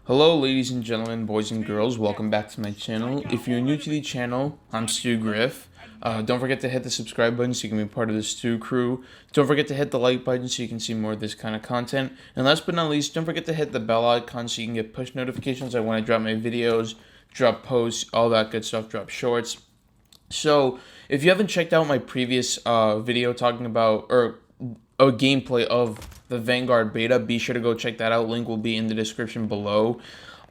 Hello ladies and gentlemen, boys and girls, welcome back to my channel. If you're new to the channel, I'm Stu Griff. Don't forget to hit the subscribe button so you can be part of the Stu crew. Don't forget to hit the like button so you can see more of this kind of content. And last but not least, don't forget to hit the bell icon so you can get push notifications when I drop my videos, drop posts, all that good stuff, drop shorts. So, if you haven't checked out my previous video talking about, or a gameplay of the Vanguard beta, be sure to go check that out. Link will be in the description below.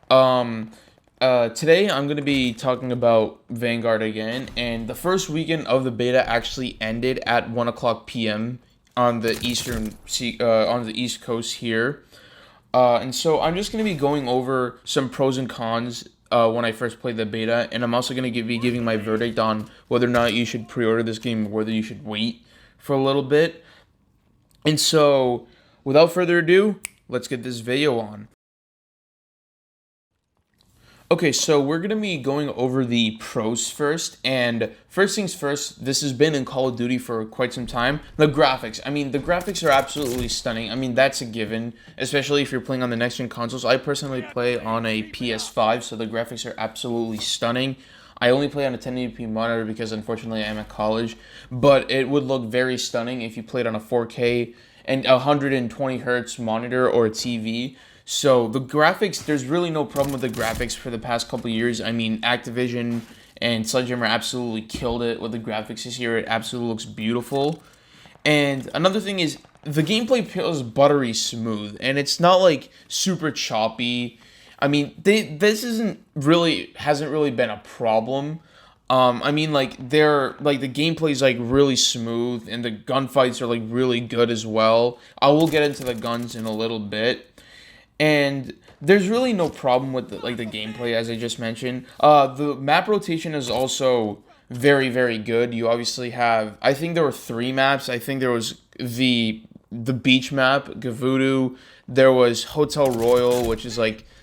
Today I'm going to be talking about Vanguard again, and the first weekend of the beta actually ended at 1 o'clock p.m. on the East Coast here. And so I'm just going to be going over some pros and cons when I first played the beta, and I'm also going to be giving my verdict on whether or not you should pre-order this game or whether you should wait for a little bit. And so, without further ado, let's get this video on. Okay, so we're going to be going over the pros first, and first things first, this has been in Call of Duty for quite some time. The graphics, the graphics are absolutely stunning. That's a given, especially if you're playing on the next-gen consoles. I personally play on a PS5, so the graphics are absolutely stunning. I only play on a 1080p monitor because unfortunately I'm at college, but it would look very stunning if you played on a 4K and 120 hertz monitor or a TV. So the graphics, there's really no problem with the graphics for the past couple years. Activision and Sledgehammer absolutely killed it with the graphics this year. It absolutely looks beautiful. And another thing is the gameplay feels buttery smooth, and it's not like super choppy. This hasn't really been a problem. The gameplay's really smooth, and the gunfights are really good as well. I will get into the guns in a little bit, and there's really no problem with the gameplay, as I just mentioned. The map rotation is also very, very good. You obviously have, I think there were 3 maps. I think there was the beach map, Gavudu. There was Hotel Royal, which is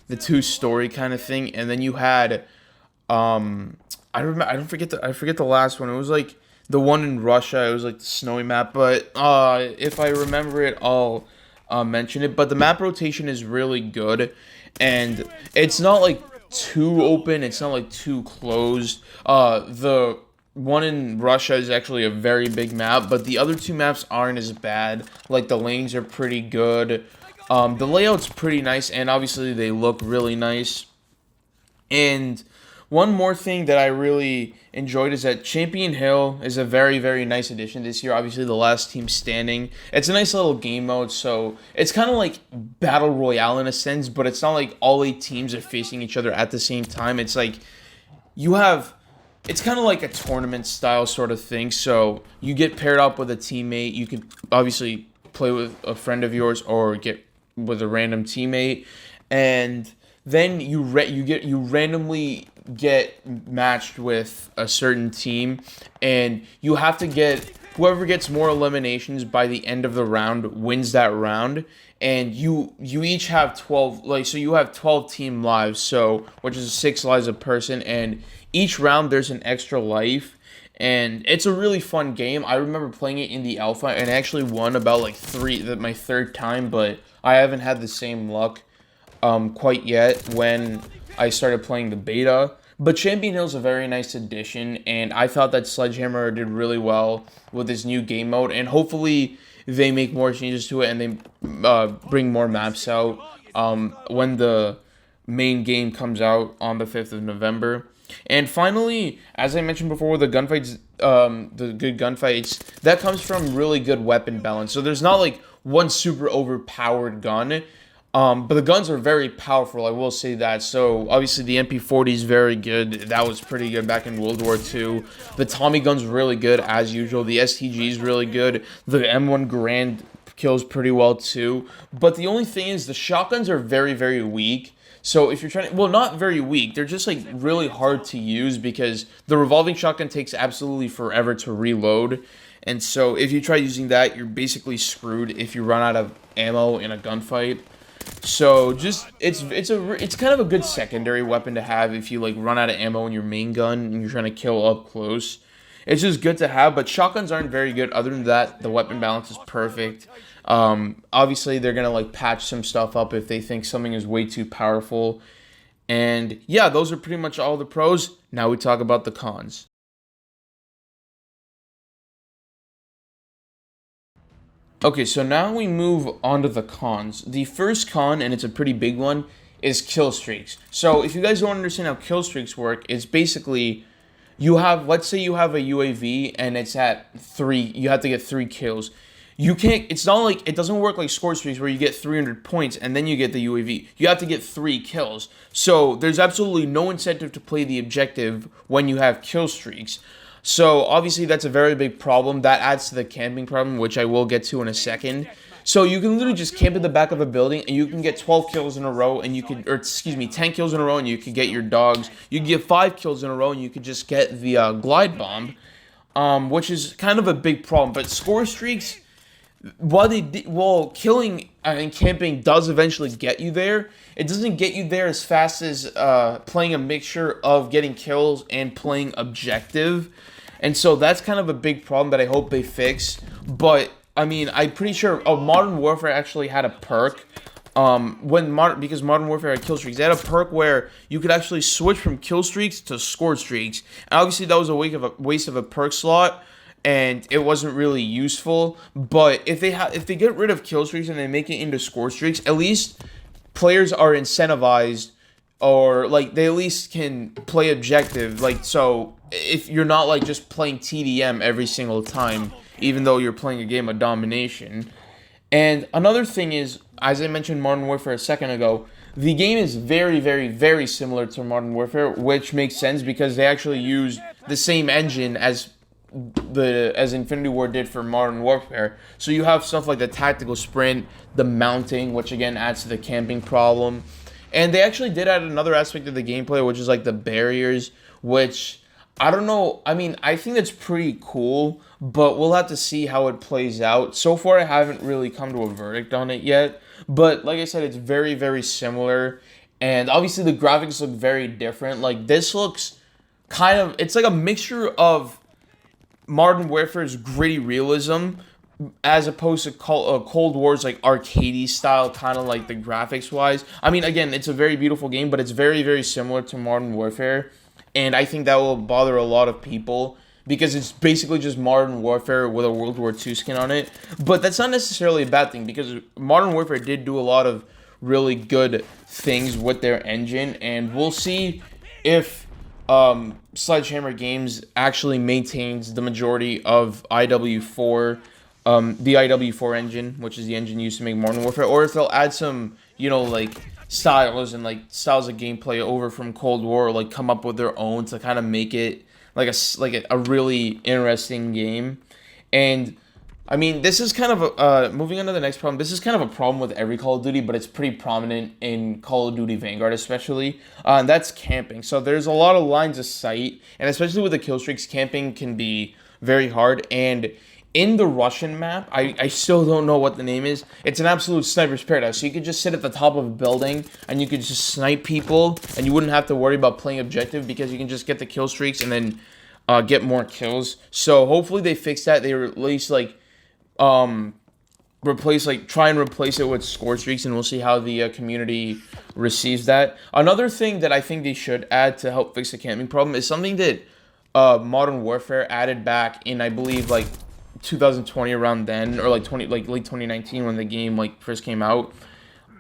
the 2-story kind of thing, and then you had I forget the last one. It was the one in Russia. It was the snowy map, but if I remember it, I'll mention it. But the map rotation is really good, and it's not too open. It's not too closed. The one in Russia is actually a very big map, but the other 2 maps aren't as bad. The lanes are pretty good. The layout's pretty nice, and obviously they look really nice. And one more thing that I really enjoyed is that Champion Hill is a very, very nice addition this year. Obviously, the last team standing. It's a nice little game mode, so it's kind of like Battle Royale in a sense, but it's not like all 8 teams are facing each other at the same time. It's it's kind of like a tournament style sort of thing, so you get paired up with a teammate. You can obviously play with a friend of yours or get with a random teammate, and then you randomly get matched with a certain team, and you have to get whoever gets more eliminations by the end of the round wins that round. And you each have 12, so you have 12 team lives, so which is 6 lives a person, and each round there's an extra life. And it's a really fun game. I remember playing it in the alpha, and I actually won about my 3rd time, but I haven't had the same luck quite yet when I started playing the beta. But Champion Hill is a very nice addition, and I thought that Sledgehammer did really well with this new game mode, and hopefully they make more changes to it and they bring more maps out when the main game comes out on the 5th of November. And finally, as I mentioned before, the gunfights, the good gunfights, that comes from really good weapon balance. So there's not one super overpowered gun, but the guns are very powerful, I will say that. So obviously the MP40 is very good. That was pretty good back in World War II. The Tommy gun's really good as usual. The STG is really good. The M1 Garand kills pretty well too. But the only thing is the shotguns are very, very weak. So if you're trying to, well, not very weak, they're just really hard to use because the revolving shotgun takes absolutely forever to reload. And so if you try using that, you're basically screwed if you run out of ammo in a gunfight. So it's kind of a good secondary weapon to have if you run out of ammo in your main gun and you're trying to kill up close. It's just good to have, but shotguns aren't very good. Other than that, the weapon balance is perfect. Obviously, they're going to like patch some stuff up if they think something is way too powerful. And yeah, those are pretty much all the pros. Now we talk about the cons. Okay, so now we move on to the cons. The first con, and it's a pretty big one, is kill streaks. So if you guys don't understand how kill streaks work, it's basically you have, let's say you have a UAV and it's at 3, you have to get 3 kills. You can't, it's not like, it doesn't work like score streaks where you get 300 points and then you get the UAV. You have to get 3 kills. So there's absolutely no incentive to play the objective when you have kill streaks. So obviously that's a very big problem. That adds to the camping problem, which I will get to in a second. So you can literally just camp in the back of a building and you can get 12 kills in a row and you could, or excuse me, 10 kills in a row and you could get your dogs. You can get 5 kills in a row and you could just get the glide bomb, which is kind of a big problem. But score streaks, while killing and camping does eventually get you there, it doesn't get you there as fast as playing a mixture of getting kills and playing objective. And so that's kind of a big problem that I hope they fix. But I mean, I'm pretty sure Modern Warfare actually had a perk because Modern Warfare had kill streaks. They had a perk where you could actually switch from kill streaks to score streaks. And obviously that was a waste of a perk slot, and it wasn't really useful. But if they get rid of kill streaks and they make it into score streaks, at least players are incentivized, or like they at least can play objective. Like, so if you're not like just playing TDM every single time, even though you're playing a game of domination. And another thing is, as I mentioned Modern Warfare a second ago, the game is very, very, very similar to Modern Warfare, which makes sense because they actually use the same engine as Infinity Ward did for Modern Warfare. So you have stuff like the tactical sprint, the mounting, which again adds to the camping problem. And they actually did add another aspect of the gameplay, which is like the barriers, which I don't know. I mean, I think that's pretty cool, but we'll have to see how it plays out. So far, I haven't really come to a verdict on it yet. But like I said, it's very, very similar. And obviously, the graphics look very different. Like, this looks kind of, it's like a mixture of Modern Warfare's gritty realism as opposed to Cold War's like arcadey style, kind of like the graphics wise. I mean, again, it's a very beautiful game, but it's very, very similar to Modern Warfare. And I think that will bother a lot of people because it's basically just Modern Warfare with a World War II skin on it. But that's not necessarily a bad thing because Modern Warfare did do a lot of really good things with their engine. And we'll see if Sledgehammer Games actually maintains the majority of IW4, the IW4 engine, which is the engine used to make Modern Warfare, or if they'll add some, you know, like styles of gameplay over from Cold War, or like come up with their own to kind of make it like a really interesting game. And I mean, this is kind of moving on to the next problem. This is kind of a problem with every Call of Duty, but it's pretty prominent in Call of Duty Vanguard especially, and that's camping. So there's a lot of lines of sight, and especially with the kill streaks, camping can be very hard. And in the Russian map, I still don't know what the name is. It's an absolute sniper's paradise. So you could just sit at the top of a building and you could just snipe people and you wouldn't have to worry about playing objective because you can just get the kill streaks and then get more kills. So hopefully they fix that. They at least like try and replace it with score streaks, and we'll see how the community receives that. Another thing that I think they should add to help fix the camping problem is something that Modern Warfare added back in, I believe, like 2020, around then, or like late 2019 when the game like first came out,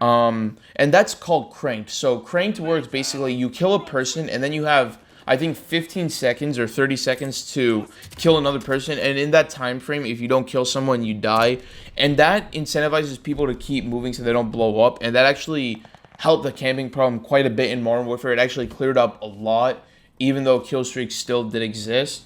and that's called cranked. So cranked works basically, you kill a person and then you have, I think, 15 seconds or 30 seconds to kill another person, and in that time frame, if you don't kill someone, you die. And that incentivizes people to keep moving so they don't blow up, and that actually helped the camping problem quite a bit in Modern Warfare. It actually cleared up a lot, even though kill streaks still did exist.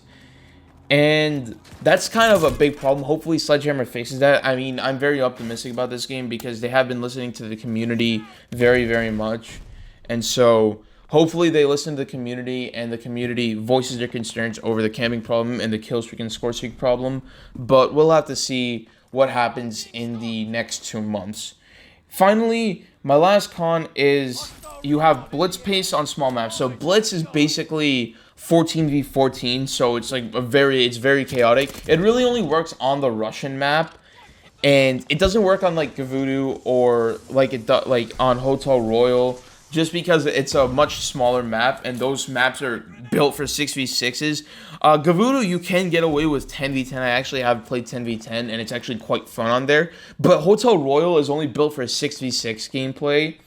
And that's kind of a big problem. Hopefully Sledgehammer fixes that. I mean, I'm very optimistic about this game because they have been listening to the community very, very much. And so hopefully they listen to the community and the community voices their concerns over the camping problem and the kill streak and score streak problem. But we'll have to see what happens in the next 2 months. Finally, my last con is you have blitz pace on small maps. So blitz is basically 14v14, so it's like it's very chaotic. It really only works on the Russian map, and it doesn't work on like Gavudu or like like on Hotel Royal, just because it's a much smaller map and those maps are built for 6v6s. Gavudu, you can get away with 10v10. I actually have played 10v10 and it's actually quite fun on there. But Hotel Royal is only built for 6v6 gameplay.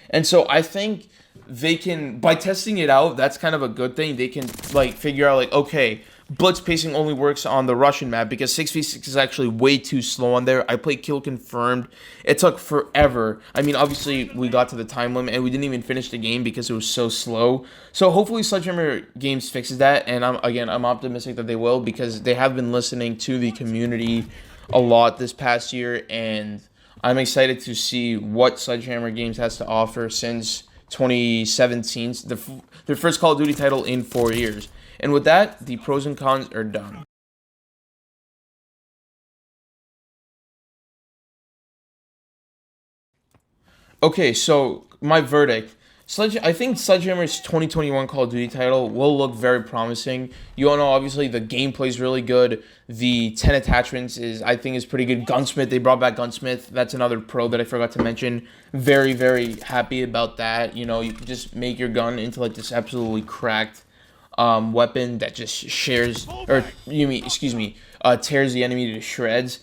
And so I think they can, by testing it out, that's kind of a good thing. They can like figure out like, okay, blitz pacing only works on the Russian map because 6v6 is actually way too slow on there. I played Kill Confirmed. It took forever. I mean, obviously, we got to the time limit and we didn't even finish the game because it was so slow. So hopefully Sledgehammer Games fixes that, and I'm optimistic that they will, because they have been listening to the community a lot this past year, and I'm excited to see what Sledgehammer Games has to offer since 2017, their first Call of Duty title in 4 years. And with that, the pros and cons are done. Okay, so my verdict. I think Sledgehammer's 2021 Call of Duty title will look very promising. You all know, obviously, the gameplay is really good. The 10 attachments I think is pretty good. Gunsmith, they brought back Gunsmith. That's another pro that I forgot to mention. Very, very happy about that. You know, you can just make your gun into like this absolutely cracked weapon that just tears the enemy to shreds.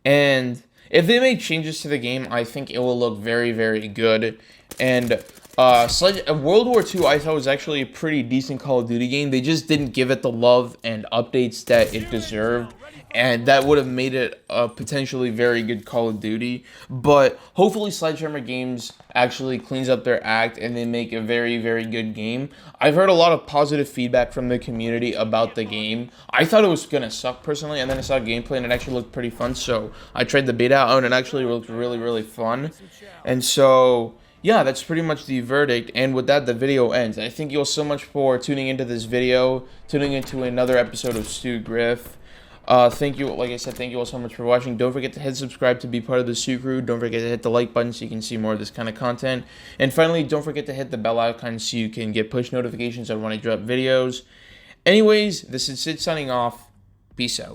And if they make changes to the game, I think it will look very, very good. And World War II, I thought, was actually a pretty decent Call of Duty game. They just didn't give it the love and updates that it deserved, and that would have made it a potentially very good Call of Duty. But hopefully Sledgehammer Games actually cleans up their act and they make a very, very good game. I've heard a lot of positive feedback from the community about the game. I thought it was going to suck personally, and then I saw gameplay and it actually looked pretty fun, so I tried the beta out and it actually looked really, really fun. And so yeah, that's pretty much the verdict, and with that, the video ends. I thank you all so much for tuning into this video, tuning into another episode of Stu Griff. Thank you, like I said, thank you all so much for watching. Don't forget to hit subscribe to be part of the Stu crew. Don't forget to hit the like button so you can see more of this kind of content. And finally, don't forget to hit the bell icon so you can get push notifications on when I drop videos. Anyways, this is Sid signing off. Peace out.